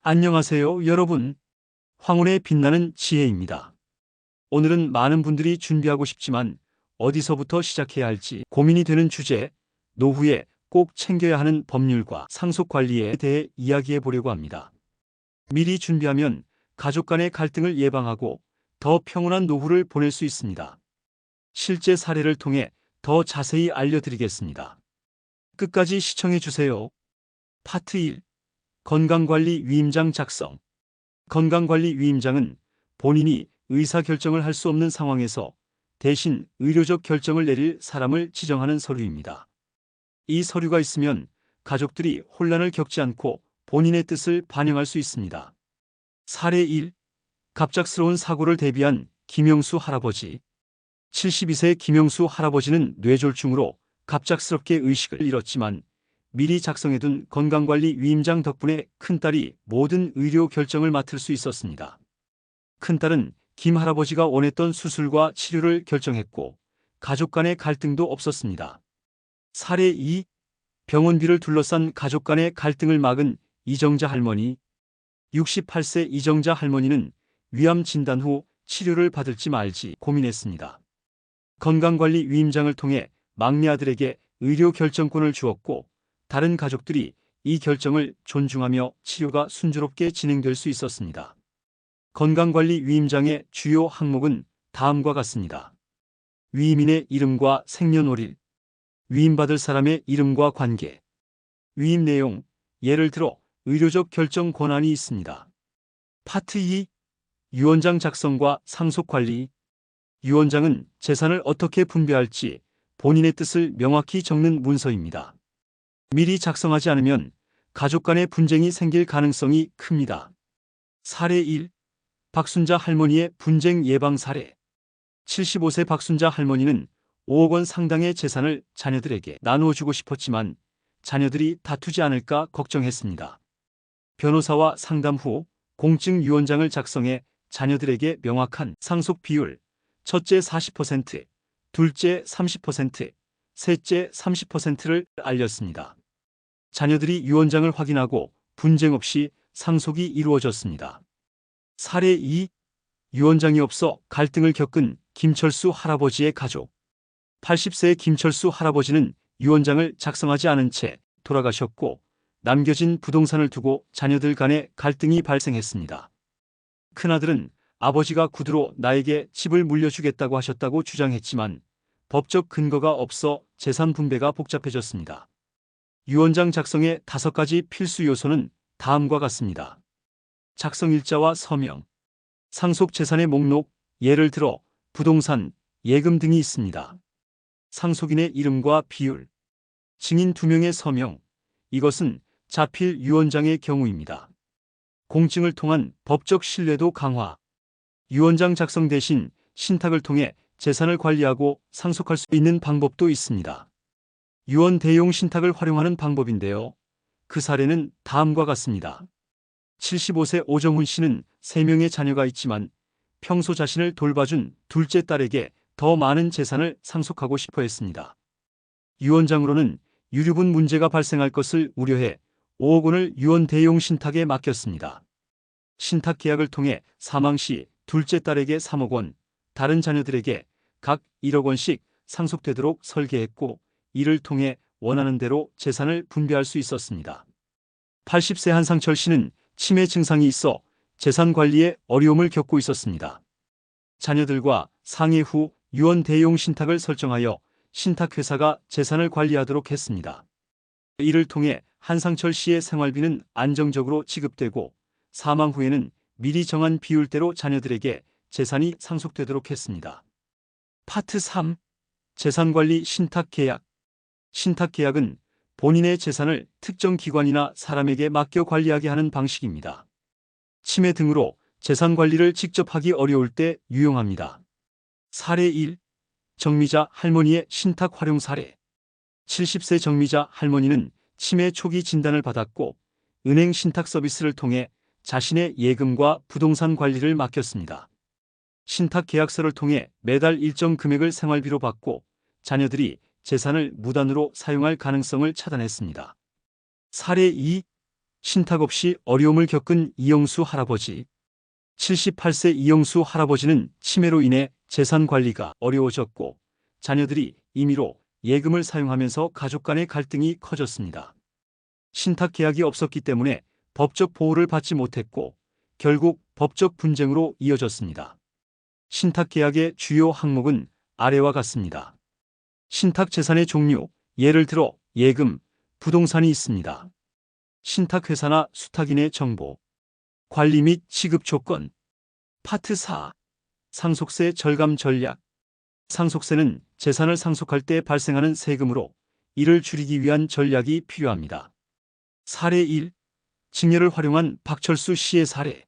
안녕하세요, 여러분. 황혼의 빛나는 지혜입니다. 오늘은 많은 분들이 준비하고 싶지만 어디서부터 시작해야 할지 고민이 되는 주제, 노후에 꼭 챙겨야 하는 법률과 상속 관리에 대해 이야기해 보려고 합니다. 미리 준비하면 가족 간의 갈등을 예방하고 더 평온한 노후를 보낼 수 있습니다. 실제 사례를 통해 더 자세히 알려드리겠습니다. 끝까지 시청해 주세요. 파트 1. 건강관리 위임장 작성. 건강관리 위임장은 본인이 의사결정을 할 수 없는 상황에서 대신 의료적 결정을 내릴 사람을 지정하는 서류입니다. 이 서류가 있으면 가족들이 혼란을 겪지 않고 본인의 뜻을 반영할 수 있습니다. 사례 1. 갑작스러운 사고를 대비한 김영수 할아버지. 72세 김영수 할아버지는 뇌졸중으로 갑작스럽게 의식을 잃었지만 미리 작성해둔 건강관리 위임장 덕분에 큰딸이 모든 의료 결정을 맡을 수 있었습니다. 큰딸은 김 할아버지가 원했던 수술과 치료를 결정했고 가족 간의 갈등도 없었습니다. 사례 2. 병원비를 둘러싼 가족 간의 갈등을 막은 이정자 할머니. 68세 이정자 할머니는 위암 진단 후 치료를 받을지 말지 고민했습니다. 건강관리 위임장을 통해 막내 아들에게 의료 결정권을 주었고 다른 가족들이 이 결정을 존중하며 치료가 순조롭게 진행될 수 있었습니다. 건강관리 위임장의 주요 항목은 다음과 같습니다. 위임인의 이름과 생년월일, 위임받을 사람의 이름과 관계, 위임 내용, 예를 들어 의료적 결정 권한이 있습니다. 파트 2. 유언장 작성과 상속관리. 유언장은 재산을 어떻게 분배할지 본인의 뜻을 명확히 적는 문서입니다. 미리 작성하지 않으면 가족 간의 분쟁이 생길 가능성이 큽니다. 사례 1. 박순자 할머니의 분쟁 예방 사례. 75세 박순자 할머니는 5억 원 상당의 재산을 자녀들에게 나누어주고 싶었지만 자녀들이 다투지 않을까 걱정했습니다. 변호사와 상담 후 공증 유언장을 작성해 자녀들에게 명확한 상속 비율, 첫째 40%, 둘째 30%, 셋째 30%를 알렸습니다. 자녀들이 유언장을 확인하고 분쟁 없이 상속이 이루어졌습니다. 사례 2. 유언장이 없어 갈등을 겪은 김철수 할아버지의 가족. 80세 김철수 할아버지는 유언장을 작성하지 않은 채 돌아가셨고 남겨진 부동산을 두고 자녀들 간의 갈등이 발생했습니다. 큰아들은 아버지가 구두로 나에게 집을 물려주겠다고 하셨다고 주장했지만 법적 근거가 없어 재산 분배가 복잡해졌습니다. 유언장 작성의 5가지 필수 요소는 다음과 같습니다. 작성일자와 서명, 상속 재산의 목록, 예를 들어 부동산, 예금 등이 있습니다. 상속인의 이름과 비율, 증인 2명의 서명, 이것은 자필 유언장의 경우입니다. 공증을 통한 법적 신뢰도 강화, 유언장 작성 대신 신탁을 통해 재산을 관리하고 상속할 수 있는 방법도 있습니다. 유언 대용 신탁을 활용하는 방법인데요. 그 사례는 다음과 같습니다. 75세 오정훈 씨는 3명의 자녀가 있지만 평소 자신을 돌봐준 둘째 딸에게 더 많은 재산을 상속하고 싶어 했습니다. 유언장으로는 유류분 문제가 발생할 것을 우려해 5억 원을 유언 대용 신탁에 맡겼습니다. 신탁 계약을 통해 사망 시 둘째 딸에게 3억 원, 다른 자녀들에게 각 1억 원씩 상속되도록 설계했고 이를 통해 원하는 대로 재산을 분배할 수 있었습니다. 80세 한상철 씨는 치매 증상이 있어 재산 관리에 어려움을 겪고 있었습니다. 자녀들과 상의 후 유언 대용 신탁을 설정하여 신탁회사가 재산을 관리하도록 했습니다. 이를 통해 한상철 씨의 생활비는 안정적으로 지급되고 사망 후에는 미리 정한 비율대로 자녀들에게 재산이 상속되도록 했습니다. 파트 3. 재산관리 신탁계약. 신탁계약은 본인의 재산을 특정 기관이나 사람에게 맡겨 관리하게 하는 방식입니다. 치매 등으로 재산 관리를 직접 하기 어려울 때 유용합니다. 사례 1. 정미자 할머니의 신탁 활용 사례. 70세 정미자 할머니는 치매 초기 진단을 받았고 은행 신탁 서비스를 통해 자신의 예금과 부동산 관리를 맡겼습니다. 신탁 계약서를 통해 매달 일정 금액을 생활비로 받고 자녀들이 재산을 무단으로 사용할 가능성을 차단했습니다. 사례 2. 신탁 없이 어려움을 겪은 이영수 할아버지. 78세 이영수 할아버지는 치매로 인해 재산 관리가 어려워졌고 자녀들이 임의로 예금을 사용하면서 가족 간의 갈등이 커졌습니다. 신탁 계약이 없었기 때문에 법적 보호를 받지 못했고 결국 법적 분쟁으로 이어졌습니다. 신탁 계약의 주요 항목은 아래와 같습니다. 신탁 재산의 종류, 예를 들어 예금, 부동산이 있습니다. 신탁 회사나 수탁인의 정보, 관리 및 지급 조건. 파트 4. 상속세 절감 전략. 상속세는 재산을 상속할 때 발생하는 세금으로 이를 줄이기 위한 전략이 필요합니다. 사례 1. 증여를 활용한 박철수 씨의 사례.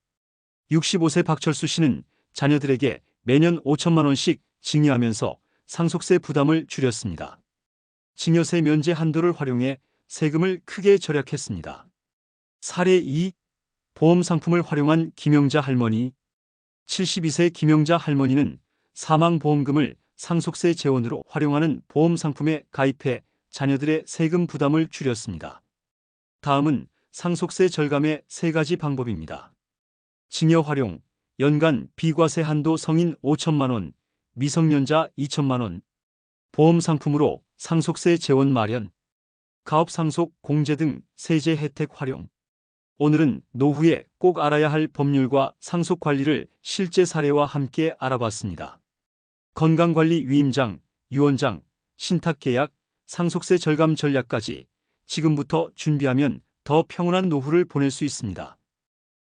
65세 박철수 씨는 자녀들에게 매년 5천만 원씩 증여하면서 상속세 부담을 줄였습니다. 증여세 면제 한도를 활용해 세금을 크게 절약했습니다. 사례 2. 보험 상품을 활용한 김영자 할머니. 72세 김영자 할머니는 사망보험금을 상속세 재원으로 활용하는 보험 상품에 가입해 자녀들의 세금 부담을 줄였습니다. 다음은 상속세 절감의 3가지 방법입니다. 증여 활용, 연간 비과세 한도 성인 5천만 원, 미성년자 2천만 원. 보험 상품으로 상속세 재원 마련, 가업 상속 공제 등 세제 혜택 활용. 오늘은 노후에 꼭 알아야 할 법률과 상속 관리를 실제 사례와 함께 알아봤습니다. 건강관리 위임장, 유언장, 신탁계약, 상속세 절감 전략까지 지금부터 준비하면 더 평온한 노후를 보낼 수 있습니다.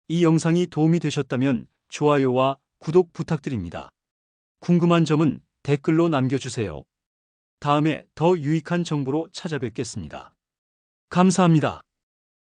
이 영상이 도움이 되셨다면 좋아요와 구독 부탁드립니다. 궁금한 점은 댓글로 남겨주세요. 다음에 더 유익한 정보로 찾아뵙겠습니다. 감사합니다.